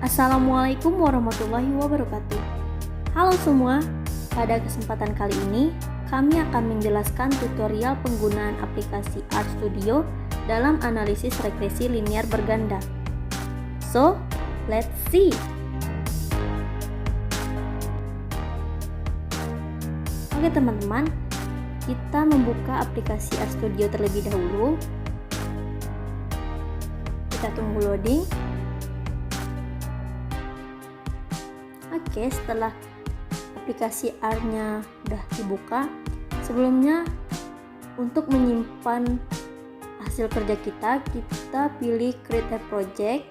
Assalamualaikum warahmatullahi wabarakatuh. Halo semua, pada kesempatan kali ini kami akan menjelaskan tutorial penggunaan aplikasi RStudio dalam analisis regresi linear berganda. So, let's see. Oke teman-teman, kita membuka aplikasi RStudio terlebih dahulu. Kita tunggu loading. Oke, setelah aplikasi R-nya udah dibuka, sebelumnya untuk menyimpan hasil kerja kita pilih create a project,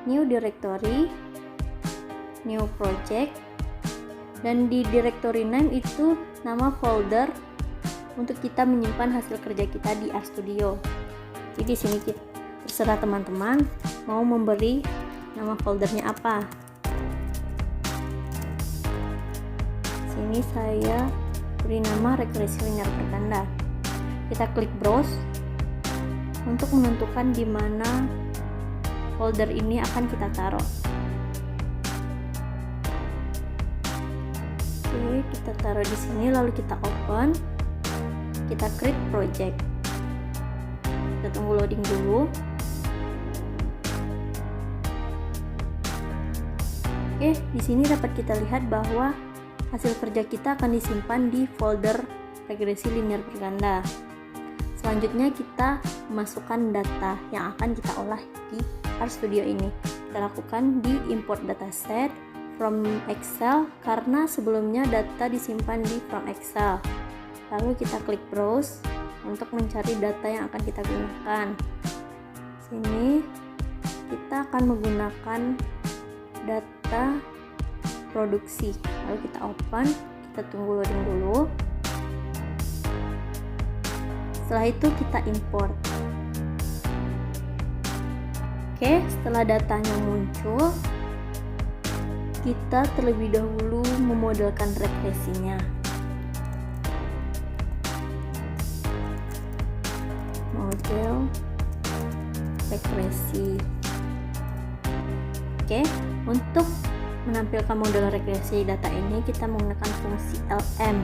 new directory, new project, dan di directory name itu nama folder untuk kita menyimpan hasil kerja kita di RStudio. Jadi di sini terserah teman-teman mau memberi nama foldernya apa. Sini saya beri nama regresi linear berganda. Kita klik browse untuk menentukan di mana folder ini akan kita taruh. Oke, kita taruh di sini, lalu kita open. Kita create project. Kita tunggu loading dulu. Oke, di sini dapat kita lihat bahwa hasil kerja kita akan disimpan di folder regresi linear berganda. Selanjutnya kita memasukkan data yang akan kita olah di RStudio ini. Kita lakukan di import dataset from Excel karena sebelumnya data disimpan di from Excel. Lalu kita klik browse untuk mencari data yang akan kita gunakan. Sini kita akan menggunakan data produksi. Lalu kita open, kita tunggu loading dulu. Setelah itu kita import. Oke, setelah datanya muncul, kita terlebih dahulu memodelkan regresinya. Model regresi. Oke, untuk menampilkan model regresi data ini kita menggunakan fungsi lm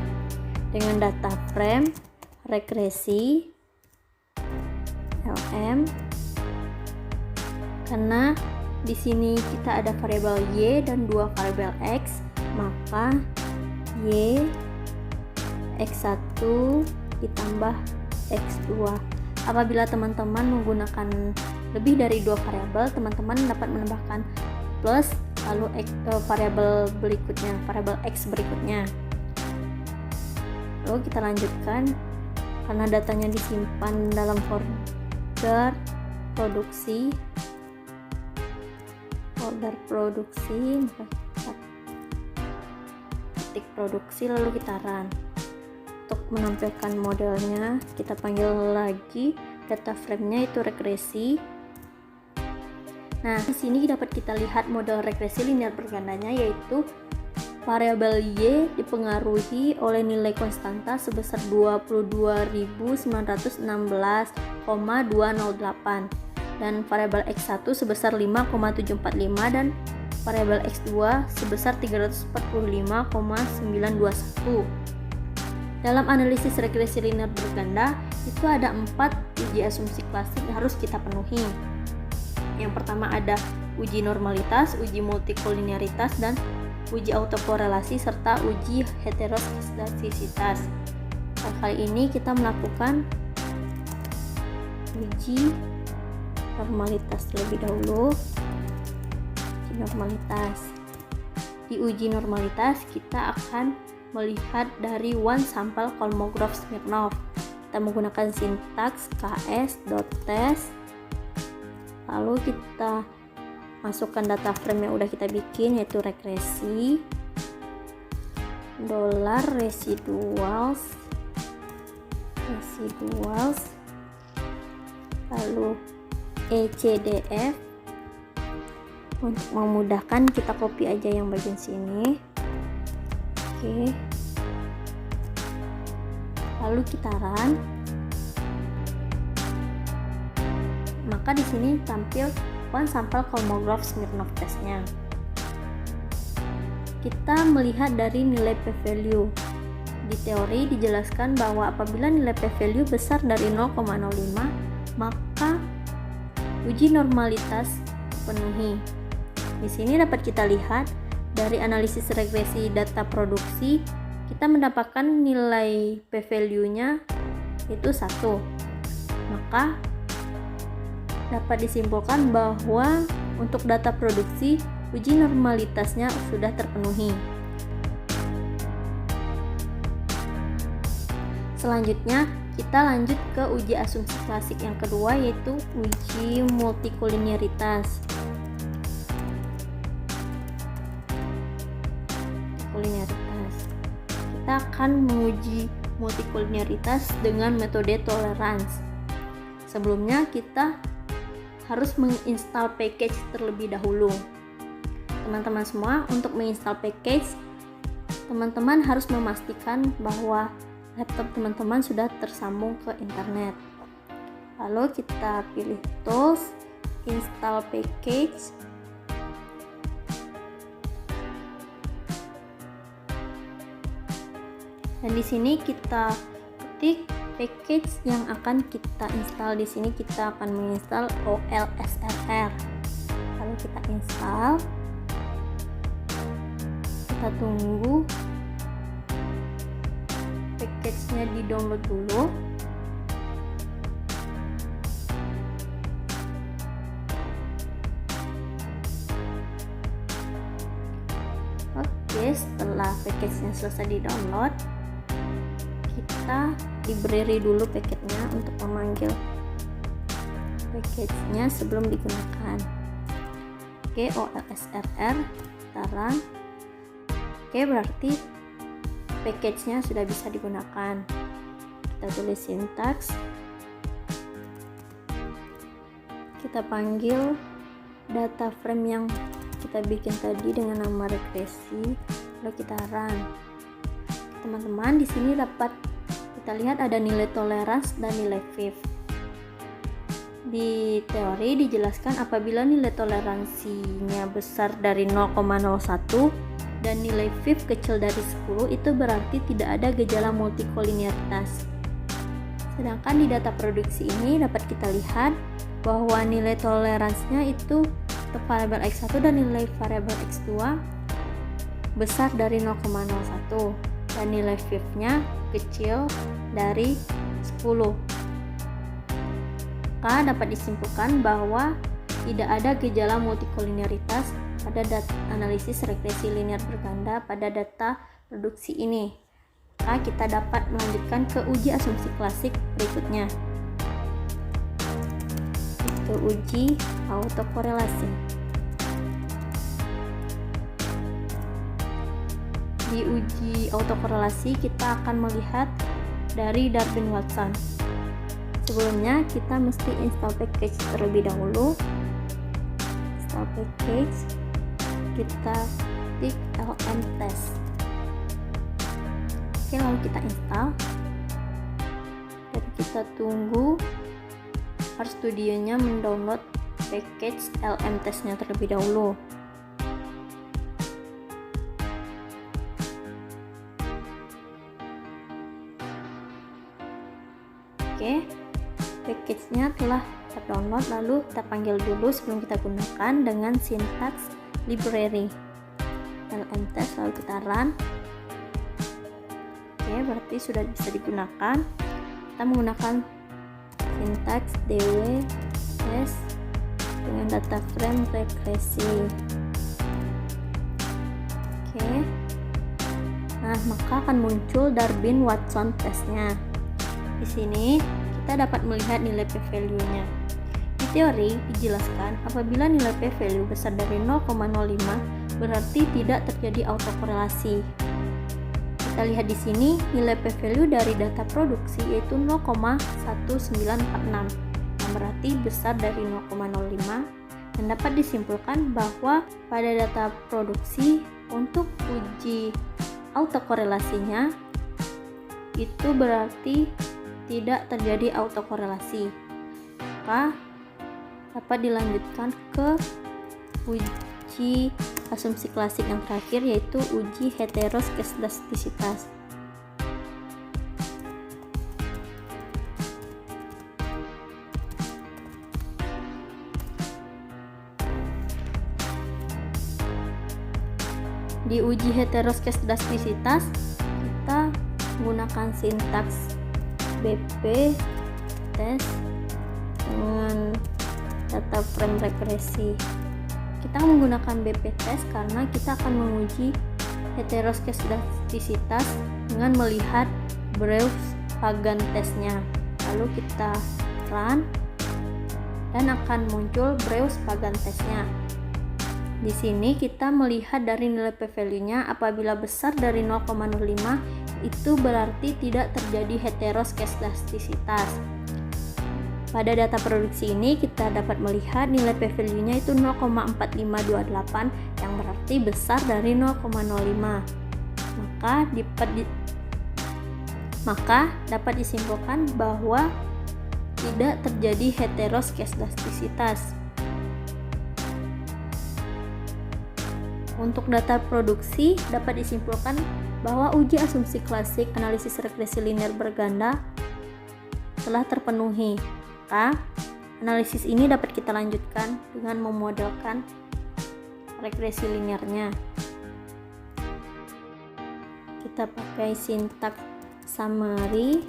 dengan data frame regresi lm, karena di sini kita ada variabel y dan dua variabel x, maka y x1 ditambah x2. Apabila teman-teman menggunakan lebih dari dua variabel, teman-teman dapat menambahkan plus lalu variabel berikutnya, variabel x berikutnya. Lalu kita lanjutkan, karena datanya disimpan dalam folder produksi, ketik produksi, lalu kita run. Untuk menampilkan modelnya, kita panggil lagi data frame-nya itu regresi. Nah, di sini dapat kita lihat model regresi linear bergandanya, yaitu variabel y dipengaruhi oleh nilai konstanta sebesar 22.916,208 dan variabel x1 sebesar 5,745 dan variabel x2 sebesar 345,921. Dalam analisis regresi linear berganda itu ada 4 uji asumsi klasik yang harus kita penuhi. Yang pertama ada uji normalitas, uji multikolinearitas, dan uji autokorelasi serta uji heteroskedastisitas. Kali ini kita melakukan uji normalitas terlebih dahulu. Uji normalitas. Di uji normalitas kita akan melihat dari one sample Kolmogorov Smirnov. Kita menggunakan sintaks ks.test. Lalu kita masukkan data frame yang udah kita bikin, yaitu regresi $residuals, lalu ECDF. Untuk memudahkan kita copy aja yang bagian sini. Oke, lalu kita run. Maka di sini tampil pengakuan sampel Kolmogorov Smirnov testnya. Kita melihat dari nilai p-value. Di teori dijelaskan bahwa apabila nilai p-value besar dari 0,05, maka uji normalitas dipenuhi. Di sini dapat kita lihat dari analisis regresi data produksi, kita mendapatkan nilai p-value-nya itu 1. Maka dapat disimpulkan bahwa untuk data produksi uji normalitasnya sudah terpenuhi. Selanjutnya kita lanjut ke uji asumsi klasik yang kedua, yaitu uji multikolinearitas. Kita akan menguji multikolinearitas dengan metode tolerance. Sebelumnya kita harus menginstal package terlebih dahulu. Teman-teman semua, untuk menginstal package, teman-teman harus memastikan bahwa laptop teman-teman sudah tersambung ke internet. Lalu kita pilih tools, install package. Dan di sini kita ketik package yang akan kita install. Di sini kita akan menginstal OLSRR. Lalu kita install. Kita tunggu package-nya di-download dulu. Oke, setelah package-nya selesai di-download, kita library dulu package-nya untuk memanggil package-nya sebelum digunakan. Oke, OLSRR taran. Oke, berarti package-nya sudah bisa digunakan. Kita tulis sintaks. Kita panggil data frame yang kita bikin tadi dengan nama regresi, lalu kita run. Teman-teman, di sini dapat kita lihat ada nilai tolerance dan nilai FIF. Di teori dijelaskan apabila nilai toleransinya besar dari 0,01 dan nilai FIF kecil dari 10, itu berarti tidak ada gejala multikolinearitas. Sedangkan di data produksi ini dapat kita lihat bahwa nilai toleransinya itu untuk variabel X1 dan nilai variabel X2 besar dari 0,01 dan nilai FIF-nya kecil dari 10. Maka dapat disimpulkan bahwa tidak ada gejala multikolinearitas pada analisis regresi linear berganda pada data produksi ini. Maka kita dapat melanjutkan ke uji asumsi klasik berikutnya, itu uji autokorelasi. Di uji autokorelasi kita akan melihat dari Darwin-Watson. Sebelumnya kita mesti install package terlebih dahulu. Install package, kita klik lm test. Oke, lalu kita install dan kita tunggu RStudionya mendownload package lm testnya terlebih dahulu. Oke, package-nya telah terdownload, lalu kita panggil dulu sebelum kita gunakan dengan sintaks library lm test, lalu kita run. Oke, berarti sudah bisa digunakan. Kita menggunakan sintaks dw test dengan data frame regresi. Oke, nah maka akan muncul Darwin-Watson testnya. Di sini kita dapat melihat nilai p-value-nya. Di teori dijelaskan apabila nilai p-value besar dari 0,05 berarti tidak terjadi autokorelasi. Kita lihat di sini nilai p-value dari data produksi yaitu 0,1946 yang berarti besar dari 0,05, dan dapat disimpulkan bahwa pada data produksi untuk uji autokorelasinya itu berarti tidak terjadi autokorelasi. Maka dapat dilanjutkan ke uji asumsi klasik yang terakhir, yaitu uji heteroskedastisitas. Di uji heteroskedastisitas kita menggunakan sintaks BP test dengan data frame regresi. Kita menggunakan BP test karena kita akan menguji heteroskedastisitas dengan melihat Breuss-Pagan testnya. Lalu kita run dan akan muncul Breuss-Pagan testnya. Di sini kita melihat dari nilai p-value-nya, apabila besar dari 0,05 itu berarti tidak terjadi heteroskedastisitas. Pada data produksi ini kita dapat melihat nilai p-value-nya itu 0,4528 yang berarti besar dari 0,05. Maka dapat disimpulkan bahwa tidak terjadi heteroskedastisitas. Untuk data produksi dapat disimpulkan bahwa uji asumsi klasik analisis regresi linear berganda telah terpenuhi. Maka analisis ini dapat kita lanjutkan dengan memodelkan regresi linearnya. Kita pakai sintaks summary.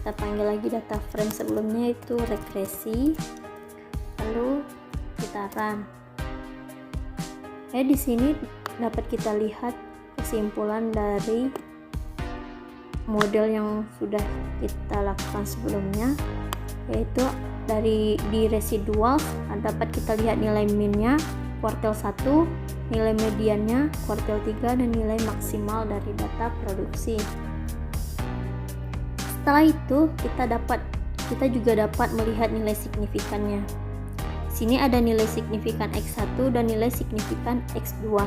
Kita panggil lagi data frame sebelumnya itu regresi. Lalu kita run. Di sini dapat kita lihat kesimpulan dari model yang sudah kita lakukan sebelumnya, yaitu di residual dapat kita lihat nilai minnya kuartil 1, nilai mediannya kuartil 3, dan nilai maksimal dari data produksi. Setelah itu kita juga dapat melihat nilai signifikannya. Sini ada nilai signifikan X1 dan nilai signifikan X2.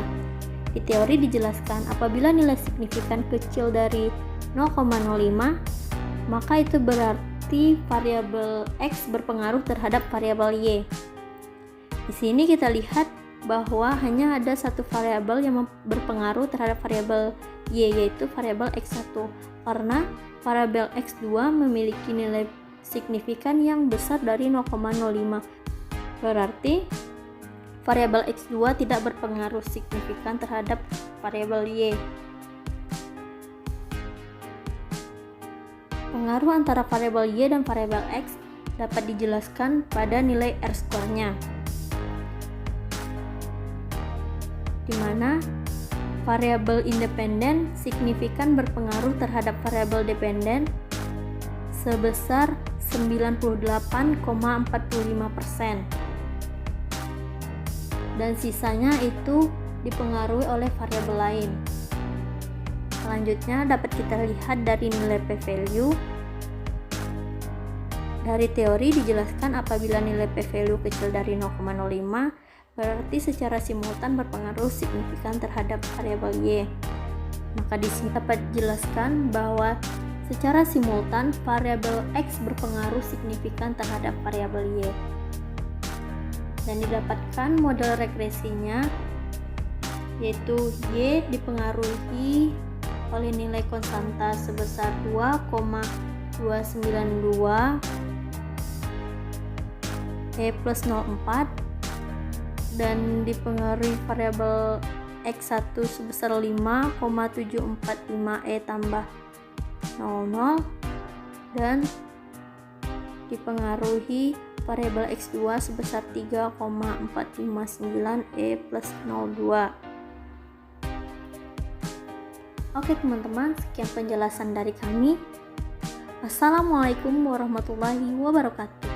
Di teori dijelaskan apabila nilai signifikan kecil dari 0,05, maka itu berarti variabel X berpengaruh terhadap variabel Y. Di sini kita lihat bahwa hanya ada satu variabel yang berpengaruh terhadap variabel Y, yaitu variabel X1, karena variabel X2 memiliki nilai signifikan yang besar dari 0,05. Berarti variabel X2 tidak berpengaruh signifikan terhadap variabel Y. Pengaruh antara variabel Y dan variabel X dapat dijelaskan pada nilai R-square-nya, di mana variabel independen signifikan berpengaruh terhadap variabel dependen sebesar 98,45%. Dan sisanya itu dipengaruhi oleh variabel lain. Selanjutnya dapat kita lihat dari nilai p-value. Dari teori dijelaskan apabila nilai p-value kecil dari 0,05 berarti secara simultan berpengaruh signifikan terhadap variabel Y. Maka di sini dapat dijelaskan bahwa secara simultan variabel X berpengaruh signifikan terhadap variabel Y. Dan didapatkan model regresinya, yaitu Y dipengaruhi oleh nilai konstanta sebesar 2,292 E plus 0,4 dan dipengaruhi variabel X1 sebesar 5,745 E tambah 00 dan dipengaruhi variabel X2 sebesar 3,459 E plus 02. Oke teman-teman, sekian penjelasan dari kami. Wassalamualaikum warahmatullahi wabarakatuh.